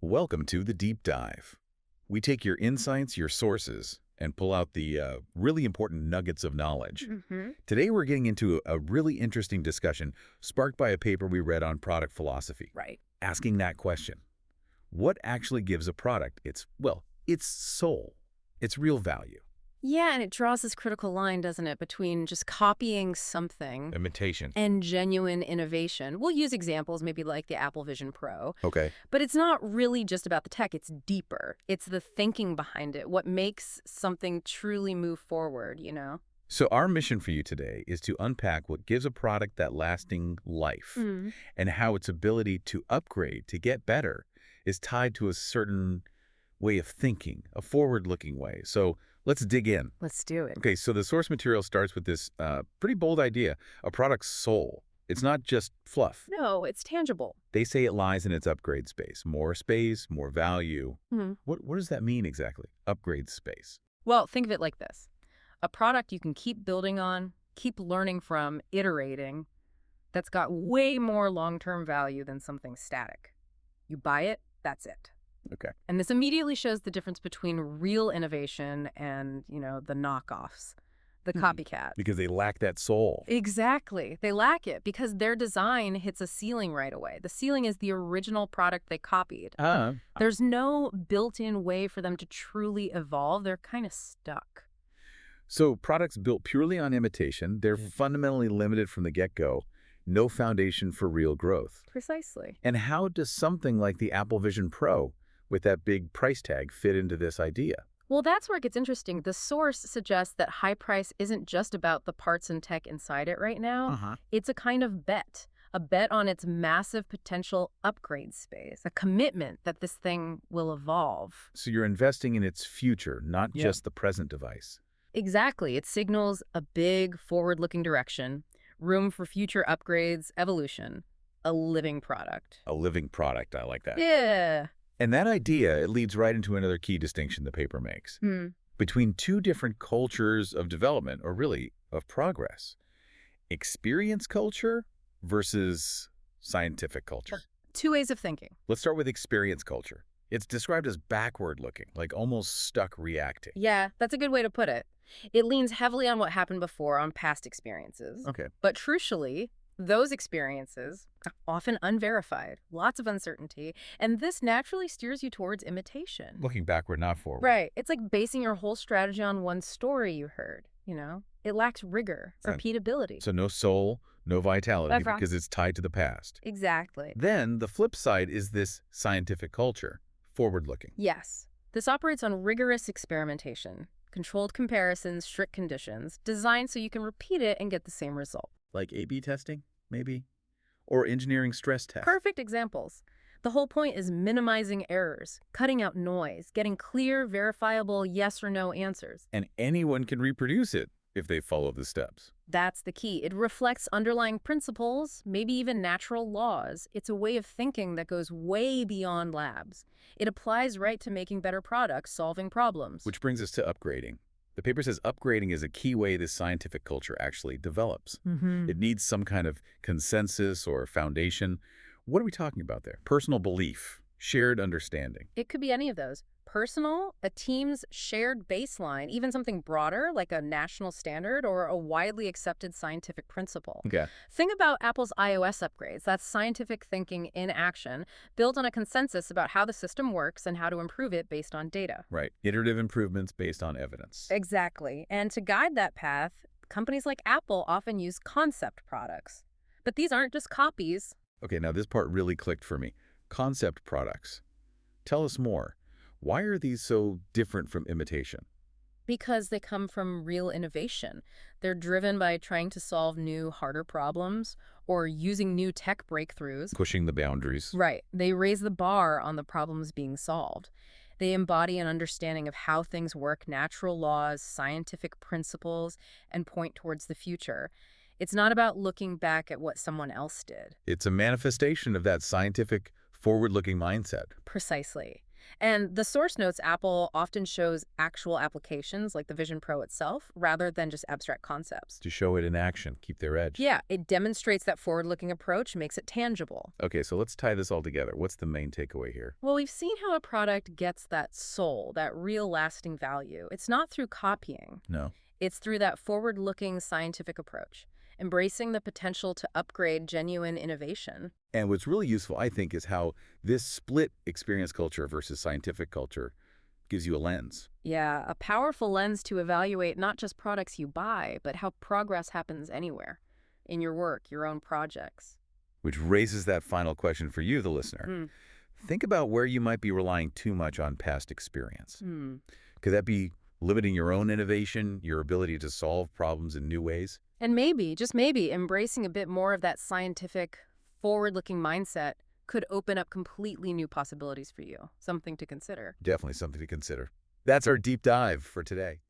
Welcome to the Deep Dive. We take your insights, your sources, and pull out the really important nuggets of knowledge. Today we're getting into a really interesting discussion sparked by a paper we read on product philosophy. Right. Asking that question. What actually gives a product its soul, its real value? Yeah, and it draws this critical line, doesn't it, between just copying something Imitation. and genuine innovation. We'll use examples maybe like the Apple Vision Pro. Okay. But it's not really just about the tech. It's deeper. It's the thinking behind it, what makes something truly move forward, you know? So our mission for you today is to unpack what gives a product that lasting life and how its ability to upgrade, to get better, is tied to a certain way of thinking, a forward-looking way. So let's dig in. Let's do it. Okay, so the source material starts with this pretty bold idea, a product's soul. It's not just fluff. No, it's tangible. They say it lies in its upgrade space. More space, more value. What does that mean exactly, upgrade space? Well, think of it like this. A product you can keep building on, keep learning from, iterating, that's got way more long-term value than something static. You buy it, that's it. Okay. And this immediately shows the difference between real innovation and, the knockoffs, the copycat. Because they lack that soul. Exactly. They lack it because their design hits a ceiling right away. The ceiling is the original product they copied. There's no built-in way for them to truly evolve. They're kind of stuck. So products built purely on imitation, they're fundamentally limited from the get-go. No foundation for real growth. Precisely. And how does something like the Apple Vision Pro, with that big price tag, fit into this idea? Well, that's where it gets interesting. The source suggests that high price isn't just about the parts and tech inside it right now. It's a kind of bet. A bet on its massive potential upgrade space, a commitment that this thing will evolve. So you're investing in its future, not just the present device. Exactly. It signals a big, forward-looking direction, room for future upgrades, evolution, a living product. A living product, I like that. Yeah. And that idea, it leads right into another key distinction the paper makes. Between two different cultures of development, or really of progress. Experience culture versus scientific culture. Two ways of thinking. Let's start with experience culture. It's described as backward-looking, like almost stuck reacting. Yeah, that's a good way to put it. It leans heavily on what happened before, on past experiences. Okay. But crucially, those experiences, often unverified, lots of uncertainty, and this naturally steers you towards imitation. Looking backward, not forward. Right. It's like basing your whole strategy on one story you heard, It lacks rigor, repeatability. So no soul, no vitality, That's wrong. because it's tied to the past. Exactly. Then the flip side is this scientific culture, forward-looking. Yes. This operates on rigorous experimentation, controlled comparisons, strict conditions, designed so you can repeat it and get the same result. Like A/B testing, maybe? Or engineering stress tests. Perfect examples. The whole point is minimizing errors, cutting out noise, getting clear, verifiable yes or no answers. And anyone can reproduce it if they follow the steps. That's the key. It reflects underlying principles, maybe even natural laws. It's a way of thinking that goes way beyond labs. It applies right to making better products, solving problems. Which brings us to upgrading. The paper says upgrading is a key way this scientific culture actually develops. It needs some kind of consensus or foundation. What are we talking about there? Personal belief, shared understanding. It could be any of those. Personal, a team's shared baseline, even something broader like a national standard or a widely accepted scientific principle. Okay. Think about Apple's iOS upgrades. That's scientific thinking in action, built on a consensus about how the system works and how to improve it based on data. Right. Iterative improvements based on evidence. Exactly. And to guide that path, companies like Apple often use concept products. But these aren't just copies. Okay, now this part really clicked for me. Concept products. Tell us more. Why are these so different from imitation? Because they come from real innovation. They're driven by trying to solve new, harder problems or using new tech breakthroughs. Pushing the boundaries. Right. They raise the bar on the problems being solved. They embody an understanding of how things work, natural laws, scientific principles, and point towards the future. It's not about looking back at what someone else did. It's a manifestation of that scientific, forward-looking mindset. Precisely. And the source notes Apple often shows actual applications like the Vision Pro itself, rather than just abstract concepts. To show it in action, keep their edge. Yeah, it demonstrates that forward-looking approach, makes it tangible. Okay, so let's tie this all together. What's the main takeaway here? Well, we've seen how a product gets that soul, that real lasting value. It's not through copying. No. It's through that forward-looking scientific approach, embracing the potential to upgrade genuine innovation. And what's really useful, I think, is how this split experience culture versus scientific culture gives you a lens. Yeah, a powerful lens to evaluate not just products you buy, but how progress happens anywhere, in your work, your own projects. Which raises that final question for you, the listener. Think about where you might be relying too much on past experience. Could that be limiting your own innovation, your ability to solve problems in new ways? And maybe, just maybe, embracing a bit more of that scientific, forward-looking mindset could open up completely new possibilities for you. Something to consider. Definitely something to consider. That's our deep dive for today.